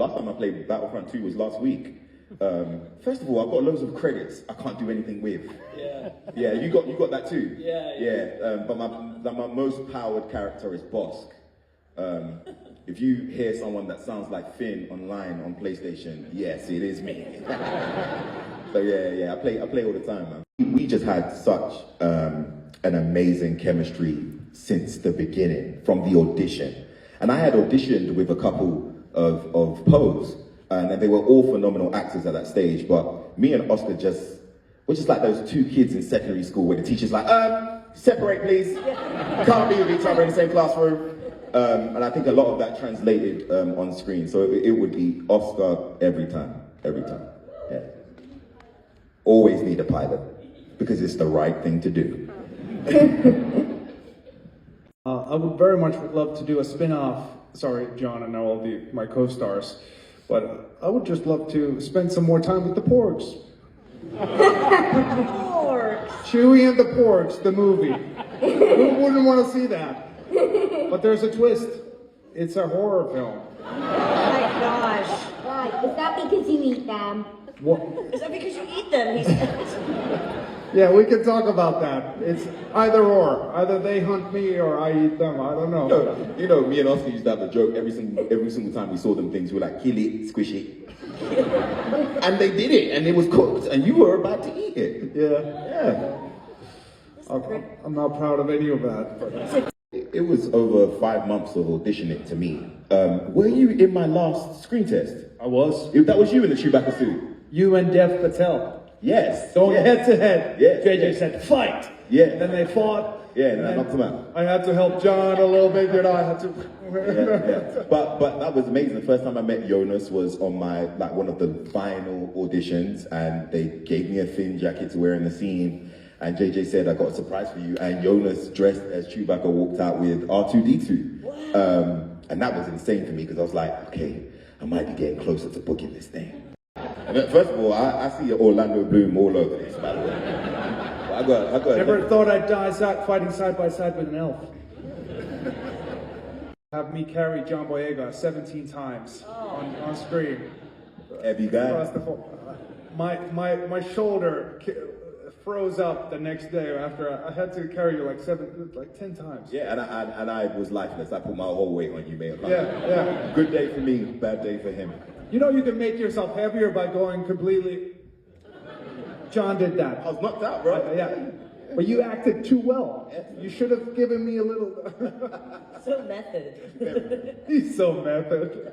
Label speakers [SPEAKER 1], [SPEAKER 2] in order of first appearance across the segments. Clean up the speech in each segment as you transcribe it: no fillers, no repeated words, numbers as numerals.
[SPEAKER 1] Last time I played Battlefront 2 was last week. First of all, I've got loads of credits I can't do anything with.
[SPEAKER 2] Yeah.
[SPEAKER 1] Yeah, you got that too?
[SPEAKER 2] Yeah.
[SPEAKER 1] But my most powered character is Bosk. If you hear someone that sounds like Finn online on PlayStation, yes, it is me. So yeah, I play all the time, man. We just had such an amazing chemistry since the beginning, from the audition. And I had auditioned with a couple of Poes, and they were all phenomenal actors at that stage, but me and Oscar we're just like those two kids in secondary school where the teacher's like, separate please, can't be with each other in the same classroom. And I think a lot of that translated on screen, so it would be Oscar every time, yeah. Always need a pilot, because it's the right thing to do.
[SPEAKER 3] I would very much love to do a spin-off. Sorry, John, I know all my co-stars, but I would just love to spend some more time with the Porgs.
[SPEAKER 4] Porgs.
[SPEAKER 3] Chewy and the Porgs, the movie. Who wouldn't want to see that? But there's a twist. It's a horror film.
[SPEAKER 4] Oh my gosh.
[SPEAKER 5] Why? Is that because you eat them?
[SPEAKER 3] What?
[SPEAKER 4] Is that because you eat them? He said.
[SPEAKER 3] Yeah, we can talk about that. It's either or. Either they hunt me or I eat them. I don't know.
[SPEAKER 1] You know, me and Oscar used to have a joke every single time we saw them things. We were like, kill it, squish it. And they did it, and it was cooked, and you were about to eat it.
[SPEAKER 3] Yeah. I'm not proud of any of that. But.
[SPEAKER 1] It was over 5 months of auditioning to me. Were you in my last screen test?
[SPEAKER 3] I was.
[SPEAKER 1] That was you in the Chewbacca suit?
[SPEAKER 3] You and Dev Patel.
[SPEAKER 1] Yes.
[SPEAKER 3] Going head to head.
[SPEAKER 1] Yes.
[SPEAKER 3] JJ said, fight.
[SPEAKER 1] Yeah.
[SPEAKER 3] And then they fought.
[SPEAKER 1] Yeah, and I knocked him out.
[SPEAKER 3] I had to help John a little bit, I had to.
[SPEAKER 1] Yeah. But that was amazing. The first time I met Joonas was on one of the final auditions, and they gave me a Finn jacket to wear in the scene. And JJ said, I got a surprise for you. And Joonas, dressed as Chewbacca, walked out with R2-D2.
[SPEAKER 4] Wow.
[SPEAKER 1] And that was insane for me, because I was like, okay, I might be getting closer to booking this thing. And first of all, I see Orlando Bloom all over this, by the way. I got
[SPEAKER 3] Never thought I'd die fighting side by side with an elf. Have me carry John Boyega 17 times on screen.
[SPEAKER 1] Have you got?
[SPEAKER 3] My shoulder froze up the next day after I had to carry you like 10 times.
[SPEAKER 1] Yeah, and I was lifeless. I put my whole weight on you, mate.
[SPEAKER 3] Yeah.
[SPEAKER 1] Good day for me, bad day for him.
[SPEAKER 3] You know you can make yourself heavier by going completely. John did that.
[SPEAKER 1] I was knocked out, bro.
[SPEAKER 3] Yeah. But you acted too well. You should have given me a little.
[SPEAKER 4] So method.
[SPEAKER 3] He's so method.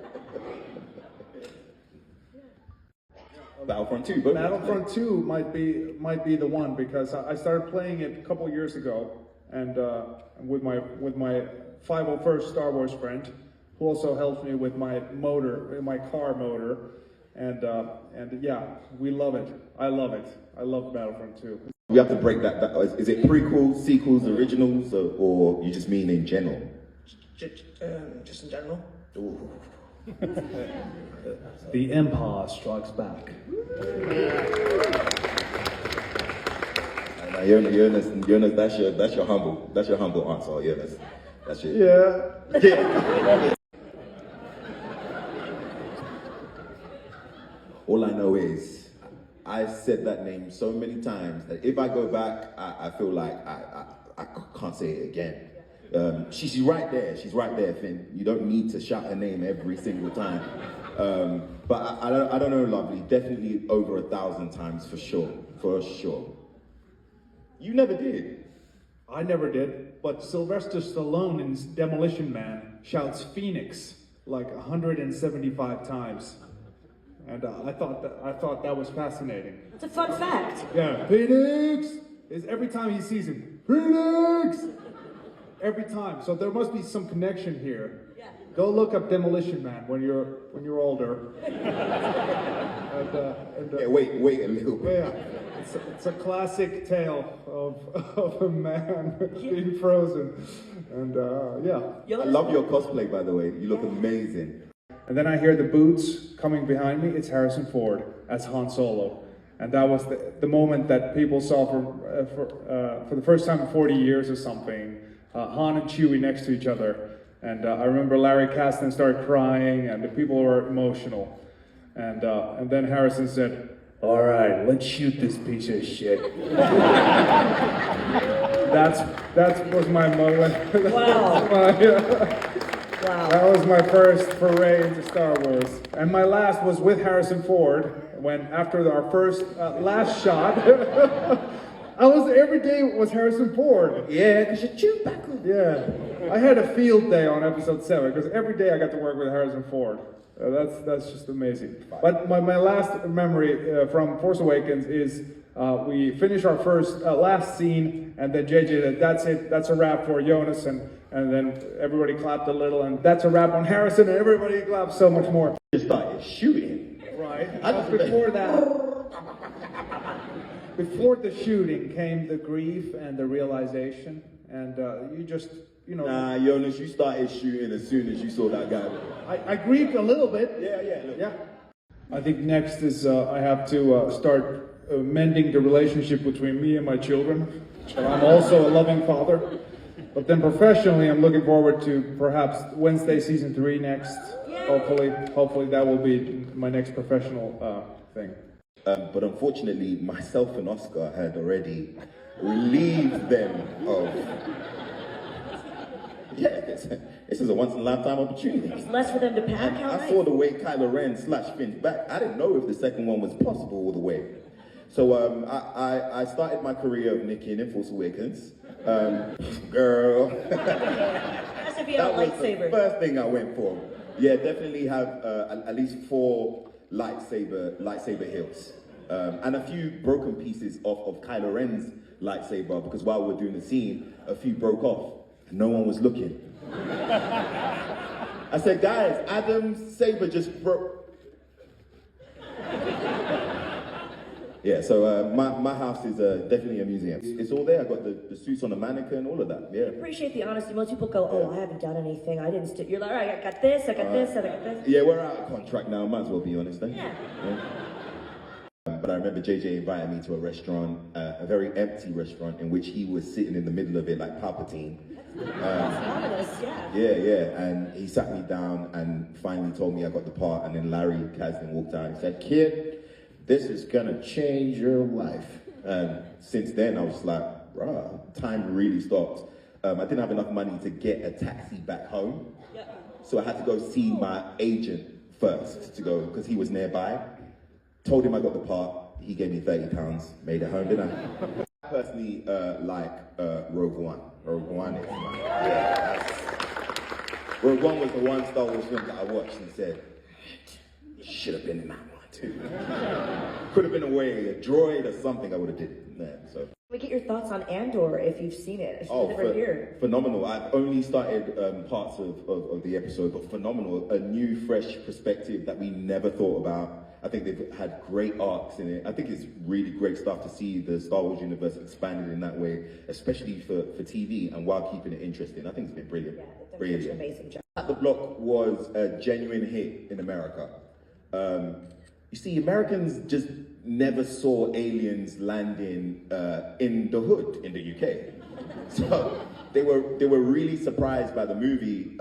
[SPEAKER 1] Battlefront 2, but
[SPEAKER 3] Battlefront 2 might be the one, because I started playing it a couple years ago, and with my 501st Star Wars friend, who also helped me with my car motor, and yeah, we love it. I love it. I love Battlefront 2.
[SPEAKER 1] We have to break that. Is it prequels, sequels, originals, or you just mean in general?
[SPEAKER 2] Just in general.
[SPEAKER 1] Ooh.
[SPEAKER 3] The Empire Strikes Back.
[SPEAKER 1] Joonas, that's your humble answer, Joonas. That's it.
[SPEAKER 3] Yeah.
[SPEAKER 1] All I know is, I said that name so many times that if I go back, I feel like I can't say it again. She's right there. She's right there, Finn. You don't need to shout her name every single time. But I don't know, lovely. Definitely over 1,000 times for sure. For sure. You never did.
[SPEAKER 3] I never did, but Sylvester Stallone in Demolition Man shouts Phoenix like 175 times. And I thought that was fascinating.
[SPEAKER 4] It's a fun fact.
[SPEAKER 3] Yeah, Phoenix! Is every time he sees him, Phoenix! Every time. So there must be some connection here.
[SPEAKER 4] Yeah.
[SPEAKER 3] Go look up Demolition Man when you're older.
[SPEAKER 1] Yeah, wait a little bit.
[SPEAKER 3] Yeah, it's a classic tale of a man being frozen, and yeah.
[SPEAKER 1] I love your cosplay, by the way. You look amazing.
[SPEAKER 3] And then I hear the boots coming behind me. It's Harrison Ford as Han Solo, and that was the moment that people saw for the first time in 40 years or something. Han and Chewie next to each other, And I remember Larry Kasdan started crying, and the people were emotional. And then Harrison said, "All right, let's shoot this piece of shit." That was my moment.
[SPEAKER 4] Wow. Wow.
[SPEAKER 3] That was my first foray into Star Wars. And my last was with Harrison Ford, when after our first, last shot, every day was Harrison Ford.
[SPEAKER 1] Yeah, because you're Chewbacca.
[SPEAKER 3] Yeah. I had a field day on episode 7, because every day I got to work with Harrison Ford. That's just amazing. But my last memory from Force Awakens is we finished our last scene, and then JJ said, "That's it, that's a wrap for Joonas," and then everybody clapped a little, and that's a wrap on Harrison, and everybody clapped so much more.
[SPEAKER 1] Just started shooting.
[SPEAKER 3] Right.
[SPEAKER 1] But
[SPEAKER 3] Before the shooting came the grief and the realization, and you just,
[SPEAKER 1] Nah, Joonas, you started shooting as soon as you saw that guy.
[SPEAKER 3] I grieved a little bit.
[SPEAKER 1] Yeah.
[SPEAKER 3] Yeah. I think next is I have to start mending the relationship between me and my children. So I'm also a loving father. But then professionally, I'm looking forward to perhaps Wednesday season 3 next. Hopefully that will be my next professional thing.
[SPEAKER 1] But unfortunately, myself and Oscar had already relieved them of... Yeah, this is a once-in-a-lifetime opportunity.
[SPEAKER 4] It's less for them to pack, how
[SPEAKER 1] I
[SPEAKER 4] nice.
[SPEAKER 1] saw the way Kylo Ren slashed Finn's back. I didn't know if the second one was possible all the way. So I started my career of nicking in Force Awakens. Girl.
[SPEAKER 4] As if you had a
[SPEAKER 1] That was the
[SPEAKER 4] lightsaber.
[SPEAKER 1] first thing I went for. Yeah, definitely have at least 4 lightsaber hilts. And a few broken pieces of Kylo Ren's lightsaber, because while we were doing the scene, a few broke off. And no one was looking. I said, "Guys, Adam's saber just broke." Yeah, so my house is definitely a museum. It's all there. I got the suits on the mannequin, all of that. Yeah.
[SPEAKER 4] Appreciate the honesty. Most people go, "Oh, I haven't done anything. I didn't." You're like, "All right, I got this, I got this, and I got this."
[SPEAKER 1] Yeah, we're out of contract now. Might as well be honest, eh?
[SPEAKER 4] Yeah.
[SPEAKER 1] But I remember JJ invited me to a restaurant, a very empty restaurant, in which he was sitting in the middle of it like Palpatine.
[SPEAKER 4] Marvelous, yeah.
[SPEAKER 1] Yeah, and he sat me down and finally told me I got the part, and then Larry Kasdan walked out and said, "Kid, this is gonna change your life." And since then I was like, "Bruh, time really stopped." I didn't have enough money to get a taxi back home, so I had to go see my agent first to go, because he was nearby. Told him I got the part, he gave me £30, made it home, didn't I? I personally like Rogue One. Rogue One is Rogue One was the one Star Wars film that I watched and said, should have been in that one too. Could have been a droid or something, I would have did it. Yeah, so.
[SPEAKER 4] Can we get your thoughts on Andor if you've seen it? It's never here.
[SPEAKER 1] Phenomenal. I've only started parts of the episode, but phenomenal. A new, fresh perspective that we never thought about. I think they've had great arcs in it. I think it's really great stuff to see the Star Wars universe expanded in that way, especially for TV, and while keeping it interesting. I think it's been brilliant.
[SPEAKER 4] Yeah, they've done such an amazing job.
[SPEAKER 1] At the Block was a genuine hit in America. You see, Americans just never saw aliens landing in the hood in the UK. So they were really surprised by the movie.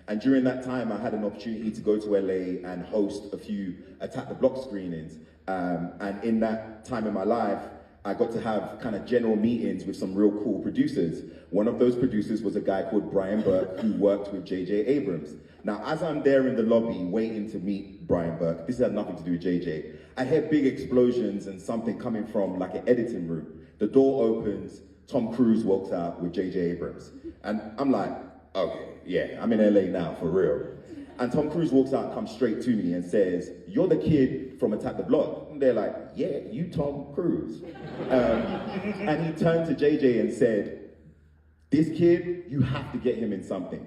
[SPEAKER 1] And during that time, I had an opportunity to go to LA and host a few Attack the Block screenings. And in that time in my life, I got to have kind of general meetings with some real cool producers. One of those producers was a guy called Brian Burke, who worked with J.J. Abrams. Now, as I'm there in the lobby waiting to meet Brian Burke, this had nothing to do with J.J., I hear big explosions and something coming from like an editing room. The door opens, Tom Cruise walks out with J.J. Abrams. And I'm like, okay, yeah, I'm in LA now, for real. And Tom Cruise walks out and comes straight to me and says, "You're the kid from Attack the Block." And they're like, "Yeah, you Tom Cruise." And he turned to JJ and said, "This kid, you have to get him in something."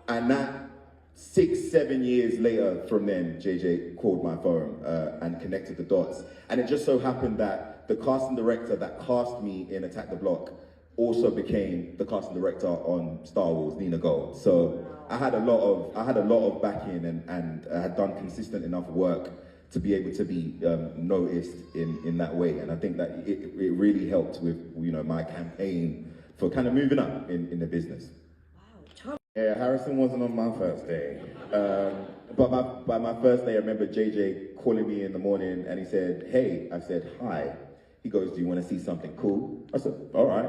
[SPEAKER 1] And that 6-7 years later from then, JJ called my phone and connected the dots. And it just so happened that the casting director that cast me in Attack the Block also became the casting director on Star Wars, Nina Gold. So I had a lot of backing, and I had done consistent enough work to be able to be noticed in that way. And I think that it really helped with my campaign for kind of moving up in the business. Yeah, Harrison wasn't on my first day. But by my first day, I remember JJ calling me in the morning and he said, hey, I said, hi. He goes, do you want to see something cool? I said, all right.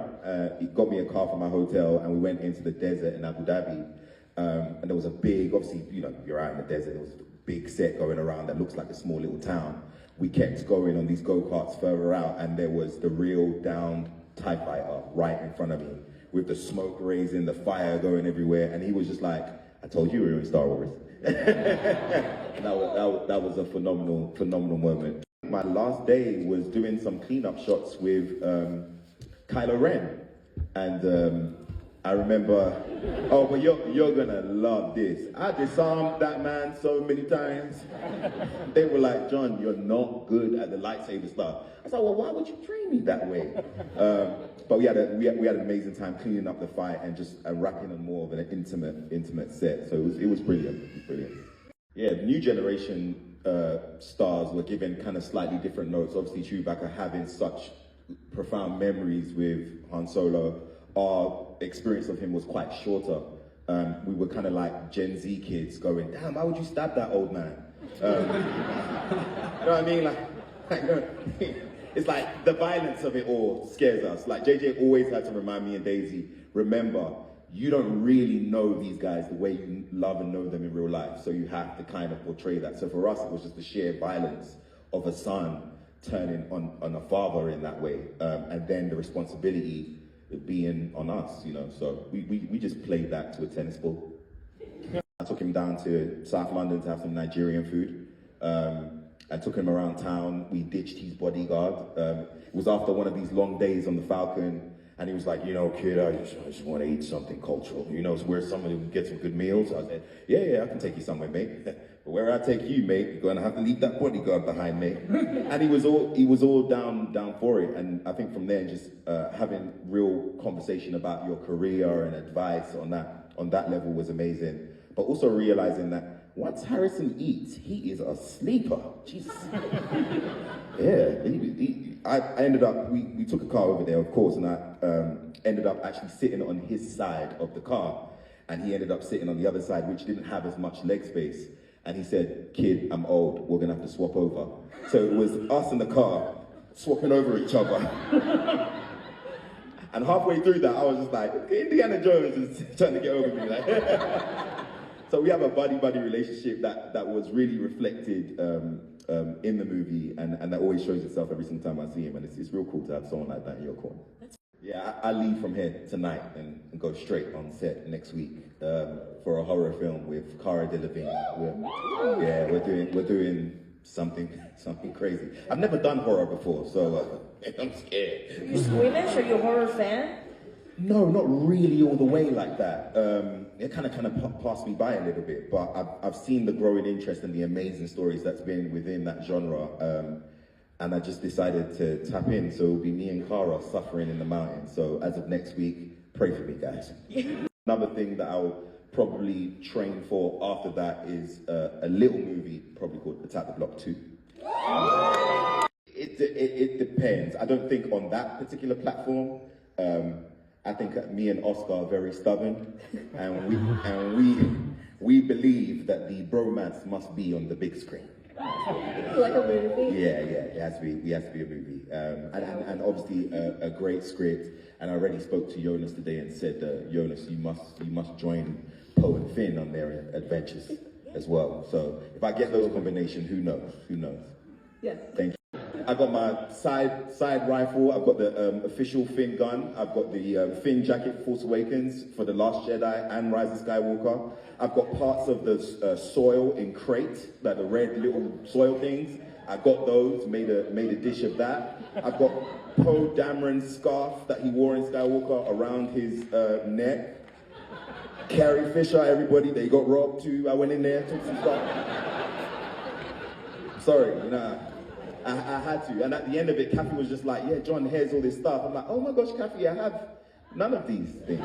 [SPEAKER 1] He got me a car from my hotel and we went into the desert in Abu Dhabi. And there was a big, obviously, you know, you're out in the desert, there was a big set going around that looks like a small little town. We kept going on these go-karts further out and there was the real downed TIE fighter right in front of me with the smoke raising, the fire going everywhere. And he was just like, I told you we were in Star Wars. And that was a phenomenal moment. My last day was doing some cleanup shots with Kylo Ren. And I remember, oh, but you're gonna love this. I disarmed that man so many times. They were like, John, you're not good at the lightsaber stuff. I said, well, why would you train me that way? But we had an amazing time cleaning up the fight and just wrapping on more of an intimate set. So it was brilliant. It was brilliant. Yeah, the new generation stars were given kind of slightly different notes. Obviously, Chewbacca having such profound memories with Han Solo. Our experience of him was quite shorter. We were kind of like Gen Z kids going, damn, why would you stab that old man? You know what I mean? Like, it's like the violence of it all scares us. Like JJ always had to remind me and Daisy, remember, you don't really know these guys the way you love and know them in real life. So you have to kind of portray that. So for us, it was just the sheer violence of a son turning on a father in that way. And then the responsibility being on us, you know. So we just played that to a tennis ball. I took him down to South London to have some Nigerian food. I took him around town. We ditched his bodyguard. It was after one of these long days on the Falcon, and he was like, you know, kid, I just want to eat something cultural. You know, it's where somebody can get some good meals. I said, yeah, I can take you somewhere, mate. But where I take you, mate, you're gonna have to leave that bodyguard behind, mate. And he was all down for it. And I think from there, just having real conversation about your career and advice on that level was amazing. But also realizing that once Harrison eats, he is a sleeper. Jesus. Yeah, I ended up, we took a car over there, of course, and I ended up actually sitting on his side of the car. And he ended up sitting on the other side, which didn't have as much leg space. And he said, kid, I'm old, we're gonna have to swap over. So it was us in the car, swapping over each other. And halfway through that, I was just like, Indiana Jones is trying to get over me. Like. So we have a buddy-buddy relationship that was really reflected in the movie, and that always shows itself every single time I see him, and it's real cool to have someone like that in your corner. Yeah, I leave from here tonight and go straight on set next week for a horror film with Cara Delevingne. We're doing something crazy. I've never done horror before, so I'm scared.
[SPEAKER 4] Are you squeamish? Are you a horror fan?
[SPEAKER 1] No, not really all the way like that. It kind of passed me by a little bit, but I've seen the growing interest and the amazing stories that's been within that genre, and I just decided to tap in. So it'll be me and Cara suffering in the mountains. So as of next week, pray for me, guys. Another thing that I'll probably train for after that is a little movie, probably called Attack the Block 2. It depends. I don't think on that particular platform. I think me and Oscar are very stubborn, and we believe that the bromance must be on the big screen.
[SPEAKER 4] Like a movie?
[SPEAKER 1] Yeah, it has to be a movie, and obviously a great script. And I already spoke to Joonas today and said, Joonas, you must join Poe and Finn on their adventures as well. So if I get those combinations, who knows?
[SPEAKER 4] Yeah.
[SPEAKER 1] Thank you. I got my side rifle. I've got the official Finn gun. I've got the Finn jacket, Force Awakens for The Last Jedi and Rise of Skywalker. I've got parts of the soil in crate, like the red little soil things. I got those, made a dish of that. I've got Poe Dameron's scarf that he wore in Skywalker around his neck. Carrie Fisher, everybody, they got robbed too. I went in there, took some stuff. Sorry, I had to. And at the end of it, Kathy was just like, yeah, John, here's all this stuff. I'm like, oh my gosh, Kathy, I have none of these things.